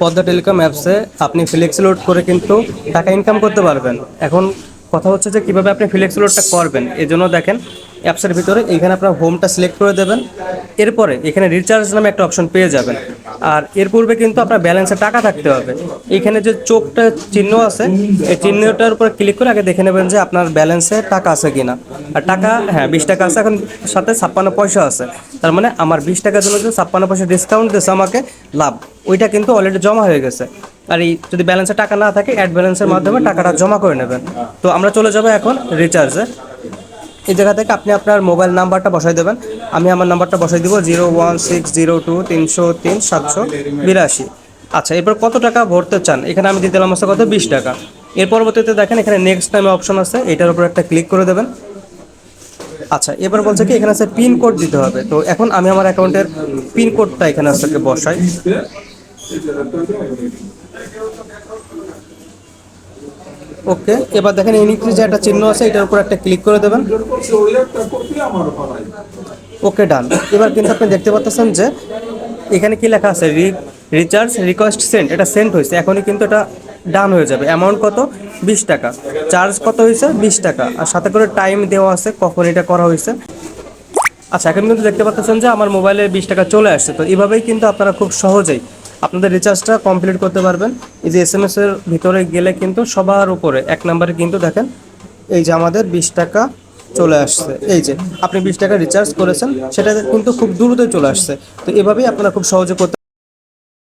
Padma telecom অ্যাপসে আপনি flakes load করে কিন্তু টাকা ইনকাম করতে পারবেন। এখন কথা হচ্ছে যে কীভাবে আপনি ফ্লেক্স লোডটা করবেন, এই জন্য দেখেন অ্যাপসের ভিতরে এইখানে আপনার হোমটা সিলেক্ট করে দেবেন। এরপরে এখানে রিচার্জ নামে একটা অপশন পেয়ে যাবেন। আর এর পূর্বে কিন্তু আপনার ব্যালেন্সে টাকা থাকতে হবে। এইখানে যে চোখটা চিহ্ন আছে, এই চিহ্নটার উপর ক্লিক করে আগে দেখে নেবেন যে আপনার ব্যালেন্সে টাকা আছে কিনা। আর টাকা, হ্যাঁ 20 টাকা আছে, এখন সাথে 56 পয়সা আছে। তার মানে আমার 20 টাকার জন্য যে 56 পয়সা ডিসকাউন্ট দিয়েছে আমাকে লাভ, ওইটা কিন্তু অলরেডি জমা হয়ে গেছে। আর এই যদি ব্যালেন্সে টাকা না থাকে, অ্যাড ব্যালেন্সের মাধ্যমে টাকাটা জমা করে নেবেন। তো আমরা চলে যাবো এখন রিচার্জে। এই জায়গা থেকে আপনি আপনার মোবাইল নাম্বারটা বসাই দেবেন। আমি আমার নাম্বারটা বসাই দিব 01602303782। আচ্ছা, এরপর কত টাকা ভরতে চান এখানে আমি দিয়ে দিলাম হচ্ছে কত, 20 টাকা। এর পরবর্তীতে দেখেন এখানে নেক্সট নামে অপশন আছে, এটার উপর একটা ক্লিক করে দেবেন। আচ্ছা, এবার বলছে কি এখানে আছে পিন কোড দিতে হবে। তো এখন আমি আমার অ্যাকাউন্টের পিন কোডটা এখানে আছে বসাই। ওকে, এবার দেখেন ইনক্রিজ যে একটা চিহ্ন আছে, এটার উপর একটা ক্লিক করে দেবেন। ওকে, ডান। এবার কিন্তু আপনি দেখতে পাচ্ছেন যে এখানে কি লেখা আছে, রিচার্জ রিকোয়েস্ট সেন্ড, এটা সেন্ড হয়েছে। এখনই কিন্তু এটা ডান হয়ে যাবে। অ্যামাউন্ট কত, 20 টাকা। চার্জ কত হয়েছে, 20 টাকা। আর সাথে করে টাইম দেওয়া আছে কখন এটা করা হয়েছে। আচ্ছা, এখন কিন্তু দেখতে পাচ্ছেন যে আমার মোবাইলে 20 টাকা চলে আসছে। তো এইভাবেই কিন্তু আপনারা খুব সহজেই আপনাদের রিচার্জটা কমপ্লিট করতে পারবেন। এই যে এসএমএস এর ভিতরে গেলে কিন্তু সবার উপরে 1 নম্বরে কিন্তু দেখেন এই যে আমাদের 20 টাকা চলে আসছে। এই যে আপনি 20 টাকা রিচার্জ করেছেন, সেটা কিন্তু খুব দ্রুতই চলে আসছে। তো এভাবেই আপনারা খুব সহজে করতে